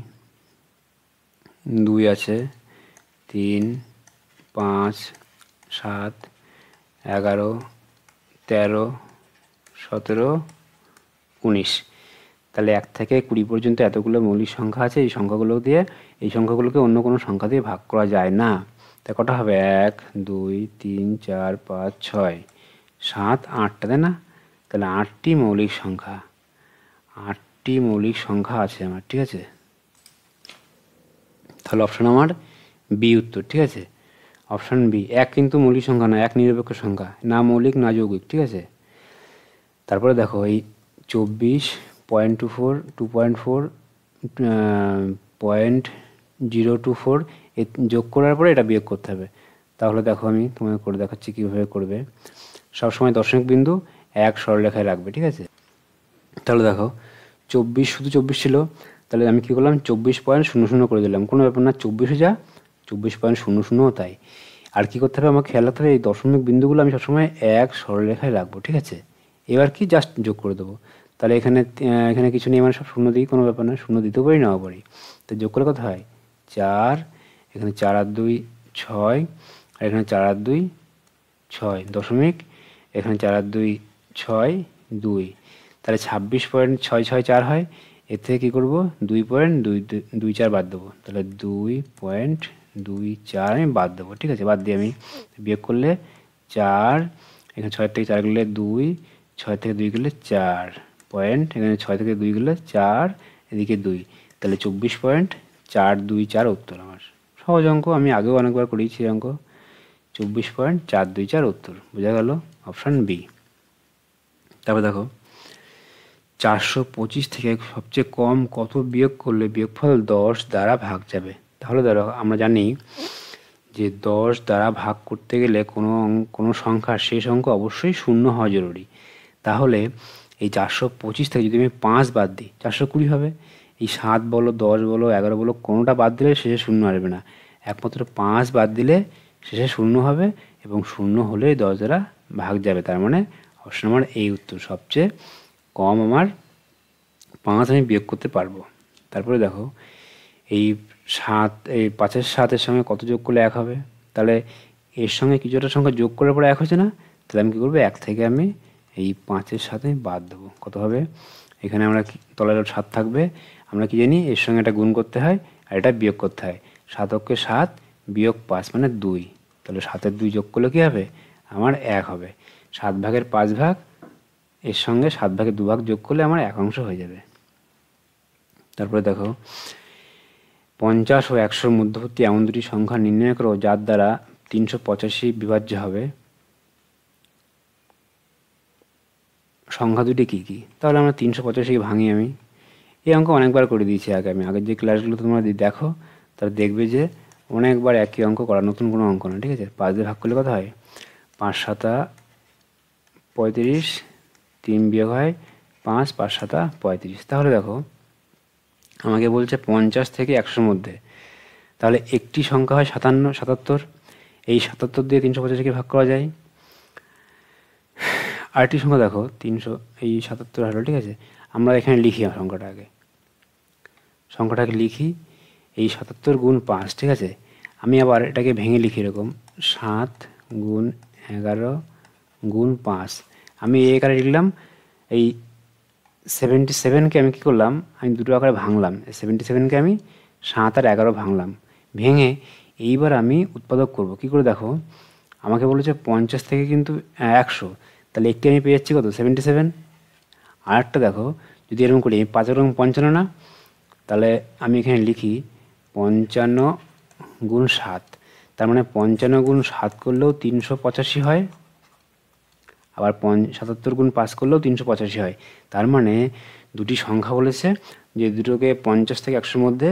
Speaker 1: 2 আছে, 3 5 7 11 13 17 19। তাহলে 1 থেকে 20 পর্যন্ত এতগুলো মৌলিক সংখ্যা আছে, এই সংখ্যাগুলোকে অন্য কোনো সংখ্যা দিয়ে ভাগ করা যায় না। তা কটা হবে? 1 2 3 4 5 6 7 8টা, তাই না? তাহলে 8টি মৌলিক সংখ্যা, 8টি মৌলিক সংখ্যা আছে আমার। ঠিক আছে, তাহলে অপশন আমার বি উত্তর। ঠিক আছে, অপশন বি। 1 কিন্তু মৌলিক সংখ্যা না, 1 নিরপেক্ষ সংখ্যা, না মৌলিক না যৌগিক। ঠিক আছে, তারপরে দেখো এই 24.24 2.4 .024 যোগ করার পরে এটা বিয়োগ করতে হবে। তাহলে দেখো আমি তোমাকে করে দেখাচ্ছি কীভাবে করবে। সবসময় দশমিক বিন্দু 1 সরলরেখায় রাখবে। ঠিক আছে, তাহলে দেখো 24 শুধু 24 ছিল, তাহলে আমি কী করলাম 24.00 করে দিলাম, কোনো ব্যাপার না, 24 যা 24.00 তাই। আর কী করতে হবে আমাকে খেয়াল রাখতে হবে, এই দশমিক বিন্দুগুলো আমি সবসময় 1 সরলরেখায় রাখবো। ঠিক আছে, এবার কি জাস্ট যোগ করে দেবো। তাহলে এখানে এখানে কিছু নেই, মানে সব শূন্য দিই, কোনো ব্যাপার না, শূন্য দিতেও পারি নাও পারি। তো যোগ করলে কত হয় 4, এখানে 4 আর 2 6, আর এখানে 4 আর 2 6 দশমিক, এখানে 4 আর 2 6 2, তাহলে 26.664 হয়। এর থেকে কী করবো 2.224 বাদ দেবো, তাহলে 2.24 আমি বাদ দেবো। ঠিক আছে, বাদ দিয়ে আমি বিয়োগ করলে 4, এখানে 6 থেকে 4 গেলে 2, 6 থেকে 2 গেলে 4 পয়েন্ট, এখানে 6 থেকে 2 গেলে 4, এদিকে 2, তাহলে 24.424 উত্তর আমার। সহজ অঙ্ক, আমি আগেও অনেকবার করেছি অঙ্ক। 24.424 উত্তর, বোঝা গেল, অপশান বি। তারপর দেখো 425 থেকে সবচেয়ে কম কত বিয়োগ করলে বিয়োগফল 10 দ্বারা ভাগ যাবে। তাহলে ধরো আমরা জানি যে 10 দ্বারা ভাগ করতে গেলে কোনো সংখ্যার শেষ অঙ্ক অবশ্যই শূন্য হওয়া জরুরি। তাহলে এই 425 থেকে যদি আমি 5 বাদ দিই 420 হবে। এই 7 বলো 10 বলো 11 বলো কোনোটা বাদ দিলে শেষে শূন্য আসবে না, একমাত্র 5 বাদ দিলে শেষে শূন্য হবে, এবং শূন্য হলে 10 দ্বারা ভাগ যাবে। তার মানে অপশন আমার এই উত্তর, সবচেয়ে কম আমার 5 আমি বিয়োগ করতে পারবো। তারপরে দেখো এই 7, এই 5-এর 7-এর সঙ্গে কত যোগ করলে 1 হবে। তাহলে এর সঙ্গে কিছু একটা সংখ্যা যোগ করার পরে 1 হচ্ছে না, তাহলে আমি কী করবো 1 থেকে আমি এই 5-এর 7 আমি বাদ দেবো। কত হবে, এখানে আমরা তলার 7 থাকবে, আমরা কি জানি এর সঙ্গে এটা গুণ করতে হয় আর এটা বিয়োগ করতে হয়। 7 অক্ষে 7 বিয়োগ 5 মানে 2, তাহলে 7-এর 2 যোগ করলে কী হবে আমার 1 হবে। 7 ভাগের 5 ভাগ এর সঙ্গে 7 ভাগের 2 ভাগ যোগ করলে আমার 1 অংশ হয়ে যাবে। তারপরে দেখো 50 ও 100-র মধ্যবর্তী এমন দুটি সংখ্যা নির্ণয় করো যার দ্বারা 385 বিভাজ্য হবে। সংখ্যা দুটি কী কী? তাহলে আমরা 385 ভাঙি। আমি এই অঙ্ক অনেকবার করে দিয়েছি আগে, আমি আগের যে ক্লাসগুলো তোমরা দেখো তাহলে দেখবে যে অনেকবার একই অঙ্ক করা, নতুন কোনো অঙ্ক না। ঠিক আছে, 5 দিয়ে ভাগ করলে কত হয় 5 7 35, 3 বিয়োগ হয় 5, 5 7 35। তাহলে দেখো আমাকে বলছে 50 থেকে 100-র মধ্যে, তাহলে একটি সংখ্যা হয় 77, এই 77 দিয়ে 385কে ভাগ করা যায়। আরেকটি সংখ্যা দেখো 300, এই 77 হলো। ঠিক আছে, আমরা এখানে লিখি সংখ্যাটাকে লিখি এই 77 গুণ 5। ঠিক আছে, আমি আবার এটাকে ভেঙে লিখি এরকম 7 গুণ 11 গুণ 5। আমি এই আকারে লিখলাম। এই 77কে আমি কী করলাম, আমি দুটো আকারে ভাঙলাম। 77কে আমি 7 আর 11 ভাঙলাম, ভেঙে এইবার আমি উৎপাদক করব। কি করে দেখো, আমাকে বলেছে 50 থেকে কিন্তু 100, তাহলে একটি আমি পেয়ে যাচ্ছি কত 77। আরেকটা দেখো যদি এরকম করি 5 এবং 55 না, তাহলে আমি এখানে লিখি 55 গুণ 7, তার মানে 55 গুণ 7 করলেও 385 হয়, আবার 77 গুণ 5 করলেও 385 হয়। তার মানে দুটি সংখ্যা বলেছে যে দুটোকে 50 থেকে 100-র মধ্যে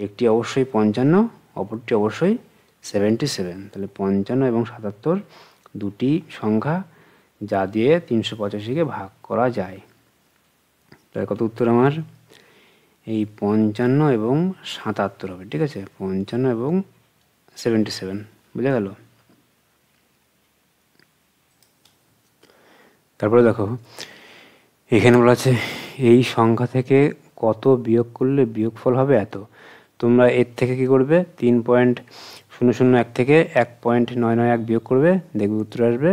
Speaker 1: একটি অবশ্যই 55, অপরটি অবশ্যই 77। তাহলে 55 এবং 77 দুটি সংখ্যা যা দিয়ে 385কে ভাগ করা যায়। তাহলে কত উত্তর আমার এই 55 এবং 77 হবে। ঠিক আছে, 55 এবং 77, বুঝা গেল। তারপরে দেখো এখানে বলা আছে এই সংখ্যা থেকে কত বিয়োগ করলে বিয়োগফল হবে এত। তোমরা এর থেকে কি করবে 3.001 থেকে 1.991 বিয়োগ করবে, দেখবে উত্তর আসবে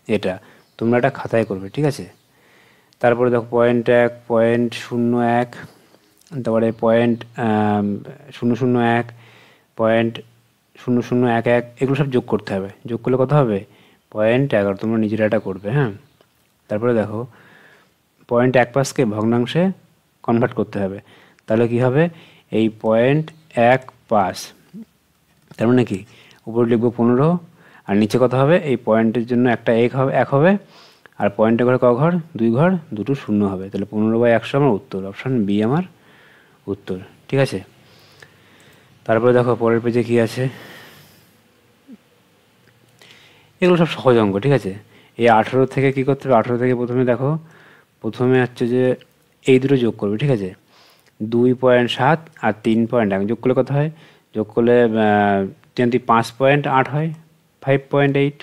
Speaker 1: এটা। তোমরা এটা খাতায় করবে। ঠিক আছে, তারপরে দেখো 0.1, 0.01, তারপরে 0.001, 0.0011, এগুলো সব যোগ করতে হবে। যোগ করলে কত হবে 0.11। তোমরা নিজেরা এটা করবে। হ্যাঁ, তারপরে দেখো 0.15কে ভগ্নাংশে কনভার্ট করতে হবে। তাহলে কি হবে এই 0.15, তার মানে কি উপরে লিখবো 15 আর নিচে কত হবে, এই পয়েন্টের জন্য একটা 1 হবে, আর পয়েন্টের ঘরে ক ঘর 2 ঘর, দুটো শূন্য হবে। তাহলে 15/100 আমার উত্তর, অপশান বি আমার উত্তর। ঠিক আছে, তারপরে দেখো পরের পেজে কি আছে, এগুলো সব সহজ অঙ্ক। ঠিক আছে, এই 18 থেকে কী করতে হবে, 18 থেকে প্রথমে হচ্ছে যে এই দুটো যোগ করবে। ঠিক আছে, 2.7 আর 3.1 যোগ করলে কত হয়, যোগ করলে 5.8 হয়, 5.8,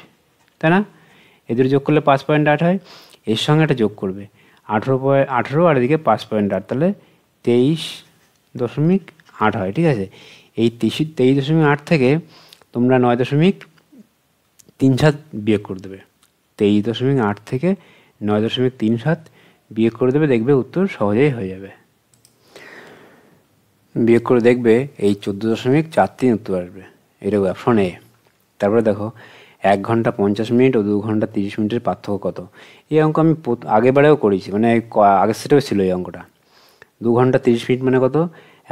Speaker 1: তাই না? এই দুটো যোগ করলে 5.8 হয়। এর সঙ্গে একটা যোগ করবে, 18 আর এদিকে 5.8, তাহলে 23.8 হয়। ঠিক আছে, এই 23.8 থেকে তোমরা 9.37 বিয়োগ করে দেবে। 23.8 থেকে 9.37 বিয়োগ করে দেবে, দেখবে উত্তর সহজেই হয়ে যাবে। বিয়োগ করে দেখবে এই 14.43 উত্তর আসবে। এটা অপশন এ। তারপরে দেখো 1 ঘন্টা 50 মিনিট ও 2 ঘন্টা 30 মিনিটের পার্থক্য কত? এই অঙ্ক আমি আগেবারেও করেছি, মানে আগের সেটেও ছিল এই অঙ্কটা। 2 ঘন্টা 30 মিনিট মানে কত?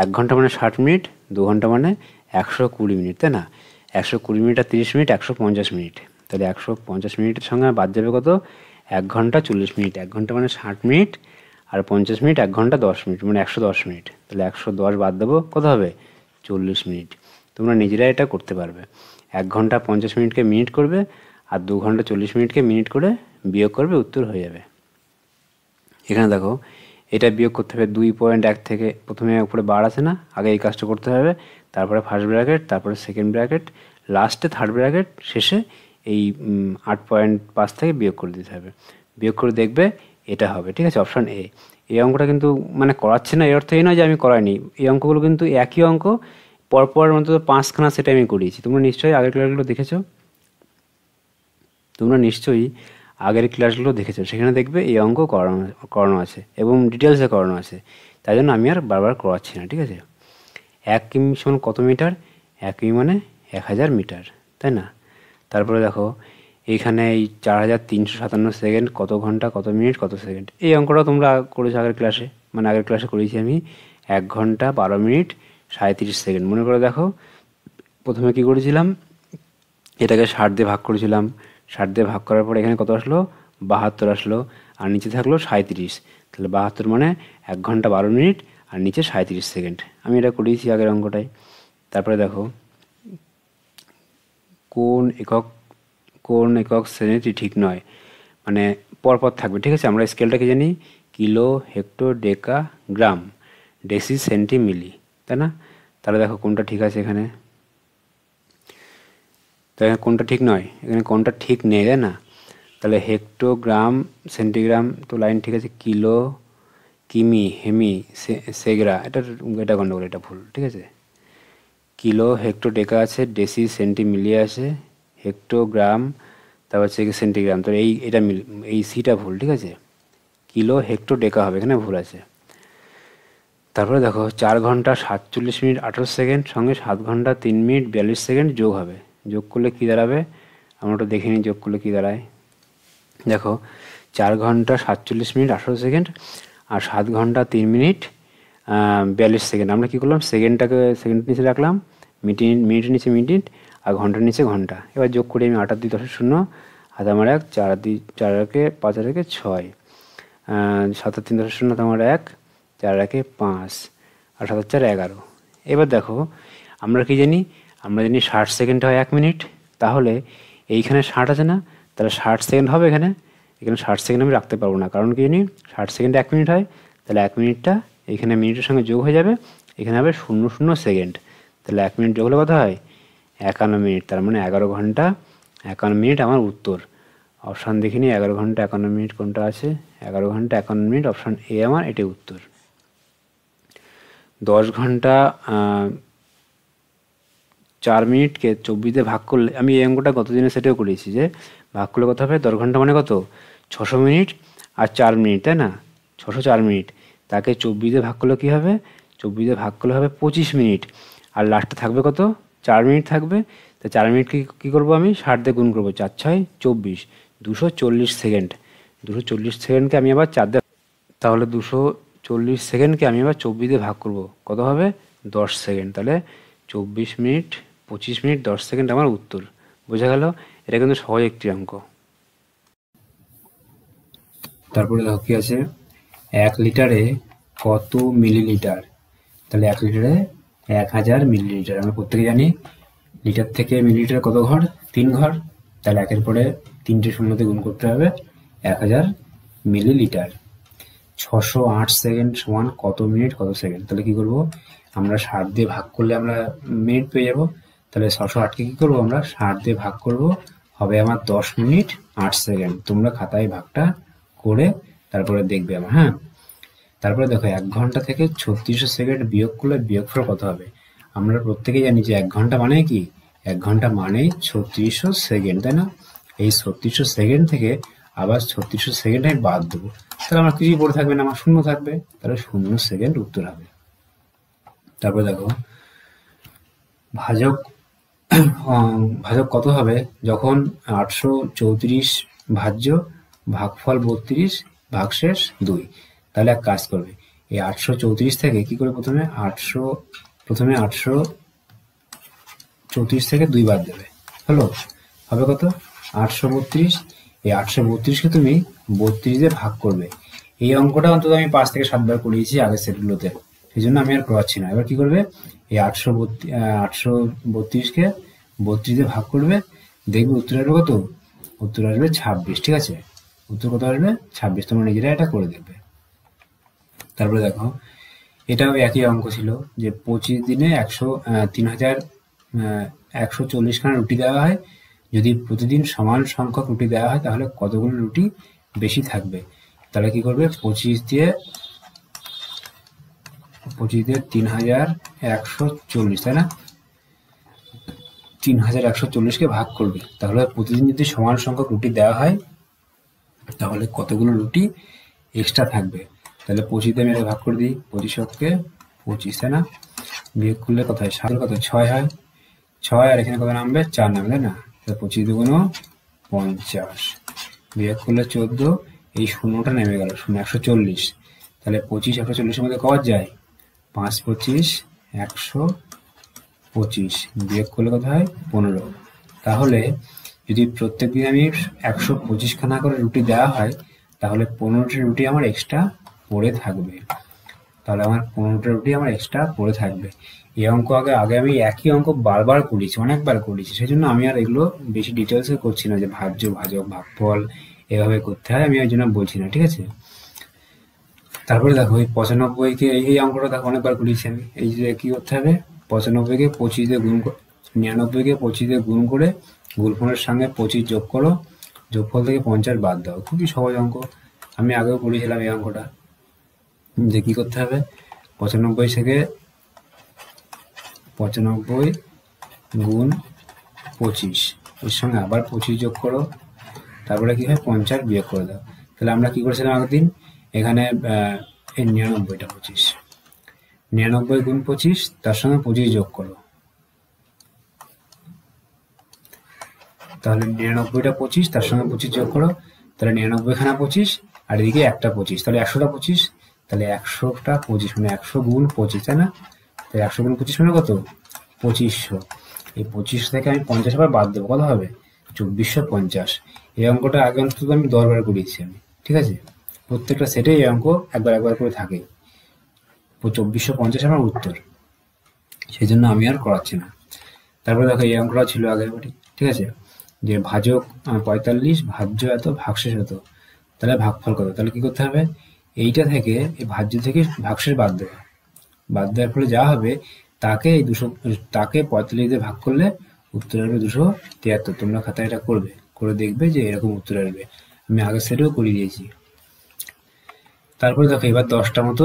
Speaker 1: 1 ঘন্টা মানে 60 মিনিট, 2 ঘন্টা মানে 120 মিনিট, তাই না? 120 মিনিট আর 30 মিনিট 150 মিনিট, তাহলে 150 মিনিটের সঙ্গে বাদ যাবে কত? 1 ঘন্টা 40 মিনিট। 1 ঘন্টা মানে 60 মিনিট, আর 50 মিনিট 1 ঘন্টা 10 মিনিট, মানে 110 মিনিট। তাহলে 110 বাদ দেবো, কত হবে? 40 মিনিট। তোমরা নিজেরাই এটা করতে পারবে। 1 ঘন্টা 50 মিনিটকে মিনিট করবে, আর 2 ঘন্টা 40 মিনিটকে মিনিট করে বিয়োগ করবে, উত্তর হয়ে যাবে। এখানে দেখো এটা বিয়োগ করতে হবে 2.1 থেকে, প্রথমে উপরে বার আছে না, আগে এই কাজটা করতে হবে, তারপরে ফার্স্ট ব্র্যাকেট, তারপরে সেকেন্ড ব্র্যাকেট, লাস্টে থার্ড ব্র্যাকেট, শেষে এই 8.5 থেকে বিয়োগ করে দিতে হবে। বিয়োগ করে দেখবে এটা হবে। ঠিক আছে, অপশান এ। এই অঙ্কটা কিন্তু মানে করাচ্ছে না, এর অর্থ এই নয় যে আমি করাইনি। এই অঙ্কগুলো কিন্তু একই অঙ্ক, পরপর অন্তত 5খানা সেটা আমি করিয়েছি। তোমরা নিশ্চয়ই আগের ক্লাসগুলো দেখেছো, সেখানে দেখবে এই অঙ্ক করানো আছে এবং ডিটেলসে করানো আছে। তাই জন্য আমি আর বারবার করাচ্ছি না। ঠিক আছে, 1 কিমি সমান কত মিটার? 1 কিমি মানে 1000 মিটার, তাই না? তারপরে দেখো এইখানে এই 4357 সেকেন্ড কত ঘন্টা কত মিনিট কত সেকেন্ড। এই অঙ্কটা তোমরা করেছো আগের ক্লাসে, মানে আগের ক্লাসে করেছি আমি। 1 ঘন্টা 12 মিনিট 37 সেকেন্ড। মনে করে দেখো, প্রথমে কি করেছিলাম, এটাকে 60 দিয়ে ভাগ করেছিলাম। 60 দিয়ে ভাগ করার পর এখানে কত আসলো? 72 আসলো, আর নিচে থাকলো 37। তাহলে 72 মানে 1 ঘন্টা 12 মিনিট আর নিচে 37 সেকেন্ড। আমি এটা করিয়েছি আগের অঙ্কটায়। তারপরে দেখো কোন একক শ্রেণীটি ঠিক নয়, মানে পরপর থাকবে। ঠিক আছে, আমরা স্কেলটাকে জানি কিলো, হেক্টর, ডেকা, গ্রাম, ডেসি, সেন্টি, মিলি, তাই না? তাহলে দেখো কোনটা ঠিক আছে এখানে। তো এখানে কোনটা ঠিক নয়? এখানে কোনটা ঠিক নেই, তাই না? তাহলে হেক্টোগ্রাম, সেন্টিগ্রাম তো লাইন ঠিক আছে, কিলো, কিমি, হেমি, সেগ্রা, এটা গন্ডগোল, এটা ভুল। ঠিক আছে, কিলো, হেক্টো, ডেকা আছে, ডেসি, সেন্টি, মিলি আছে, হেক্টোগ্রাম, তারপর হচ্ছে সেন্টিগ্রাম, তো এই সিটা ভুল। ঠিক আছে, কিলো, হেক্টো, ডেকা হবে, এখানে ভুল আছে। তারপরে দেখো 4 ঘন্টা 47 মিনিট 18 সেকেন্ড সঙ্গে 7 ঘন্টা 3 মিনিট 42 সেকেন্ড যোগ হবে। যোগ করলে কী দাঁড়াবে? আমরা ওটা দেখে নিই যোগ করলে কী দাঁড়ায়। দেখো 4 ঘন্টা 47 মিনিট 18 সেকেন্ড আর 7 ঘন্টা 3 মিনিট 42 সেকেন্ড। আমরা কী করলাম, সেকেন্ড নিচে রাখলাম, মিনিটের নিচে মিনিট, আর ঘন্টার নিচে ঘন্টা। এবার যোগ করি আমি, 8 আর 2 10 শূন্য, হাত আমার 1, 4 আর 2 4 একে 5 আর 1 6, 7 আর 3 10 শূন্য, আমার 1, 4 আর 1 5, আর 7 আর 4 11। এবার দেখো আমরা কি জানি, আমরা জানি 60 সেকেন্ড হয় 1 মিনিট। তাহলে এইখানে 60 আছে না, তাহলে 60 সেকেন্ড হবে এখানে। 60 সেকেন্ড আমি রাখতে পারবো না, কারণ কি জানি 60 সেকেন্ডে 1 মিনিট হয়। তাহলে 1 মিনিটটা এইখানে মিনিটের সঙ্গে যোগ হয়ে যাবে, এখানে হবে 00 সেকেন্ড। তাহলে 1 মিনিট যোগ হলে কত হয়? 51 মিনিট। তার মানে 11 ঘন্টা 51 মিনিট আমার উত্তর। অপশান দেখিনি 11 ঘন্টা 51 মিনিট কোনটা আছে। 11 ঘন্টা 51 মিনিট, অপশান এ আমার, এটাই উত্তর। 10 ঘন্টা 4 মিনিটকে 24 দিয়ে ভাগ করলে, আমি এই অঙ্কটা গত দিনে সেটাও করেছি, যে ভাগ করলে কত হবে? 10 ঘন্টা মানে কত? 600 মিনিট আর 4 মিনিট, তাই না? 604 মিনিট। তাকে 24 দিয়ে ভাগ করলে কী হবে? 24 দিয়ে ভাগ করলে হবে 25 মিনিট, আর লাস্টে থাকবে কত? 4 মিনিট থাকবে। তো 4 মিনিট কী করবো আমি? 60 দিয়ে গুণ করবো, 4 6 24, 240 সেকেন্ড। 240 সেকেন্ডকে আমি আবার 4 দিয়ে, তাহলে 240 সেকেন্ডকে আমি আবার 24 দিয়ে ভাগ করব, কত হবে? 10 সেকেন্ড। তাহলে 24 মিনিট 25 মিনিট 10 সেকেন্ড আমার উত্তর। বোঝা গেল? এটা কিন্তু সহজ একটি অঙ্ক। তারপরে দেখো কি আছে, 1 লিটারে কত মিলিলিটার? তাহলে 1 লিটারে 1000 মিলিলিটার। আমরা প্রত্যেকে জানি লিটার থেকে মিলিলিটার কত ঘর? 3 ঘর। তাহলে 1-এর পরে 3টে শূন্যতে গুণ করতে হবে, 1000 মিলিলিটার। 608 সেকেন্ড সমান কত মিনিট কত সেকেন্ড? তাহলে কি করব, আমরা 60 দিয়ে ভাগ করলে আমরা মিনিট পেয়ে যাব। তাহলে 608কে কী করবো, আমরা 60 দিয়ে ভাগ করব, হবে আমার 10 মিনিট 8 সেকেন্ড। তোমরা খাতায় ভাগটা করে তারপরে দেখবে আমার, হ্যাঁ। তারপরে দেখো 1 ঘন্টা থেকে 3600 সেকেন্ড বিয়োগ করলে বিয়োগফল কত হবে। আমরা প্রত্যেকেই জানি যে 1 ঘন্টা মানে কি, 1 ঘন্টা মানেই 3600 সেকেন্ড, তাই না। এই 3600 সেকেন্ড থেকে আবার 3600 সেকেন্ড আমি বাদ দেবো, তাহলে আমার কিছুই পড়ে থাকবে না, আমার শূন্য থাকবে, তাহলে 0 সেকেন্ড উত্তর হবে। তারপরে দেখো ভাজক ভাজক কত হবে যখন 834 ভাজ্য ভাগফল 32 ভাগশেষ 2। তাহলে এক কাজ করবে, এই 834 থেকে কি করে, প্রথমে 834 থেকে 2 বাদ দেবে, হলো, হবে কত 832। এই 832কে তুমি 32 দিয়ে ভাগ করবে। এই অঙ্কটা অন্তত আমি 5 থেকে 7 বার করিয়েছি আগের সেটগুলোতে, সেই জন্য আমি আর করাচ্ছি না। এবার কি করবে, এই 832কে 32 দিয়ে ভাগ করবে, দেখবে উত্তর আসবে কত, উত্তর আসবে 26, ঠিক আছে। উত্তর কত আসবে 26, তোমরা নিজেরা এটা করে দেখবে। তারপরে দেখো এটাও একই অঙ্ক ছিল, যে 25 দিনে 3140 খানা রুটি দেওয়া হয়, যদি প্রতিদিন সমান সংখ্যক রুটি দেওয়া হয় তাহলে কতগুলো রুটি বেশি থাকবে। তাহলে কি করবে, 25 দিয়ে 3140, তাই না, 3140কে ভাগ করবে, তাহলে প্রতিদিন যদি সমান সংখ্যক রুটি দেওয়া হয় তাহলে কতগুলো রুটি এক্সট্রা থাকবে। তাহলে 25 দিয়ে আমি এটা ভাগ করে দিই, 25কে 25, তাই না, বিয়োগ করলে কত হয়, 7 কত 6 হয়, 6 আর এখানে কত নামবে, 4 নামবে, তাই না। তাহলে 25 দুগুণ 50, বিয়োগ করলে 14, এই শূন্যটা নেমে গেল, 140। তাহলে 25 140-এর মধ্যে কবার যায়, 5 25 125, বিয়োগ করলে কত হয় 15। তাহলে যদি প্রত্যেকদিন আমি 125 খানা করে রুটি দেওয়া হয় তাহলে 15টি রুটি আমার এক্সট্রা পড়ে থাকবে, তাহলে আমার 15টা রুটি আমার এক্সট্রা পড়ে থাকবে। এই অঙ্ক আগে আমি একই অঙ্ক বারবার করেছি, অনেকবার করেছি, সেই জন্য আমি আর এগুলো বেশি ডিটেলসে করছি না, যে ভাজ্য ভাজক ভাগফল এভাবে করতে হয়, আমি ওই জন্য বলছি না, ঠিক আছে। তারপরে দেখো এই 95কে, এই অঙ্কটা দেখো অনেকবার করেছি আমি। এই যে কি করতে হবে, 95কে 25 দিয়ে গুণ 99কে 25 দিয়ে গুণ করে গুণফলের সঙ্গে 25 যোগ করো, যোগফল থেকে 50 বাদ দাও। খুবই সহজ অঙ্ক, আমি আগেও করেছিলাম এই অঙ্কটা। যে কি করতে হবে, 95 থেকে 95 গুণ 25, এর সঙ্গে আবার 25 যোগ করো, তারপরে কি হয় 50 বিয়োগ করে দাও। তাহলে আমরা কি করেছিলাম আগের দিন, এখানে এই 99টা 25, 99 গুণ 25 তার সঙ্গে 25 যোগ করো, তাহলে 99টা 25 তার সঙ্গে 25 যোগ করো, তাহলে 99 খানা 25 আর এদিকে একটা 25, তাহলে 100টা 25, তাহলে 100টা 25 মানে 100 গুণ 25, তাই না। তাহলে 100 গুণ 25 মানে কত, 2500। এই 25 থেকে আমি 50 আবার বাদ দেবো, কত হবে 2450। এই অঙ্কটা আগে অন্তত আমি 10 বার করিয়েছি আমি, ঠিক আছে। প্রত্যেকটা সেটে এই অঙ্ক একবার একবার করে থাকে, 2450 আমার উত্তর, সেই জন্য আমি আর করাচ্ছি না। তারপরে দেখো এই অঙ্কটা ছিল আগের বাড়ি, ঠিক আছে, যে ভাজক 45 ভাজ্য এত ভাগশেষ এত, তাহলে ভাগফল কত। তাহলে কি করতে হবে, এইটা থেকে এই ভাজ্য থেকে ভাগশেষ বাদ দেবে, বাদ দেওয়ার ফলে যা হবে তাকে এই 45 দিয়ে ভাগ করলে উত্তর আসবে 273। তোমরা খাতায় এটা করবে, করে দেখবে যে এরকম উত্তর আসবে, আমি আগের সেটেও করে দিয়েছি। তারপরে দেখো এবার 10টা মতো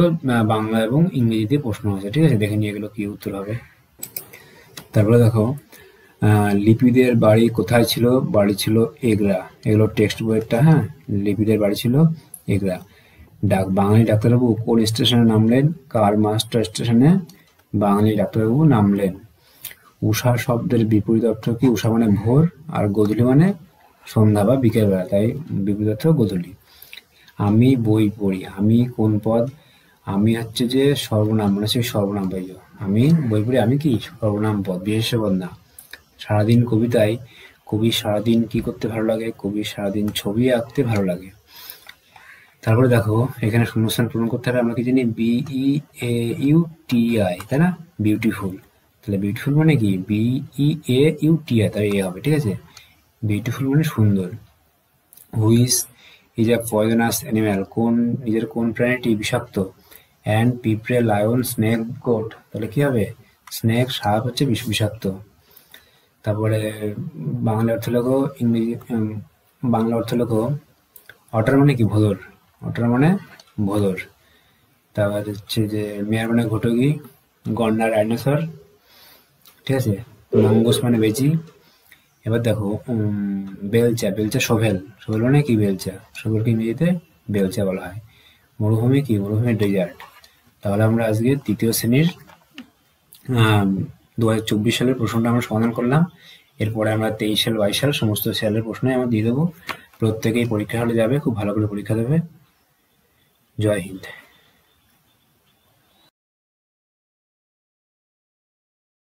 Speaker 1: বাংলা এবং ইংরেজিতে প্রশ্ন আছে, ঠিক আছে, দেখে নিয়ে এগুলো কি উত্তর হবে। তারপরে দেখো লিপিদের বাড়ি কোথায় ছিল, বাড়ি ছিল এগরা, এগুলো টেক্সট বইয়েরটা, হ্যাঁ। লিপিদের বাড়ি ছিল এগরা। বাঙালি ডাক্তারবাবু কোন স্টেশনে নামলেন, কার মাস্টার স্টেশনে বাঙালি ডাক্তারবাবু নামলেন। উষা শব্দের বিপরীত অর্থ কি, উষা মানে ভোর আর গোধূলি মানে সন্ধ্যা বা বিকেলবেলা, তাই বিপরীত অর্থ গোধূলি। আমি বই পড়ি, আমি কোন পদ, আমি হচ্ছে যে সর্বনাম, মানে সেই সর্বনাম পাইজ, আমি বই পড়ি আমি কি সর্বনাম পদ, বিশেষ্য পদ না। সারাদিন কবিতায় কবি সারাদিন কি করতে ভালো লাগে, কবি সারাদিন ছবি আঁকতে ভালো লাগে। তারপরে দেখো এখানে শূন্যস্থান পূরণ করতে হবে, আমরা কি জানি BEAUTI, তাই না, বিউটিফুল। তাহলে বিউটিফুল মানে কি, BEAUTI, তাই এ হবে, ঠিক আছে, বিউটিফুল মানে সুন্দর। Which is a poisonous animal, নিজের কোন প্রাণীটি বিষাক্ত। অ্যান্ড পিঁপড়ে লায়ন স্নেক গোট, তাহলে কি হবে, স্নেক সাপ হচ্ছে বিষাক্ত। তারপরে বাংলা অর্থ লেখো, বাংলা অর্থ লেখো, অটার মানে কি ভোঁদড়, ওটার মানে ভোঁদর। তারপর হচ্ছে যে মেয়ার মানে ঘটকি, গন্ডার ডাইনোসর, ঠিক আছে, মঙ্গুস মানে বেজি। এবার দেখো বেলচা, বেলচা শোভেল, শোভেল মানে কি বেলচা, শোভেলকে ইংরেজিতে বেলচা বলা হয়। মরুভূমি কি, মরুভূমি ডেজার্ট। তাহলে আমরা আজকে তৃতীয় শ্রেণীর 2024 সালের প্রশ্নটা আমরা সমাধান করলাম। এরপরে আমরা 23 সাল 22 সাল সমস্ত সালের প্রশ্নই আমরা দিয়ে দেবো। প্রত্যেকেই পরীক্ষা হলে যাবে, খুব ভালো করে পরীক্ষা দেবে। জয় হিন্দ।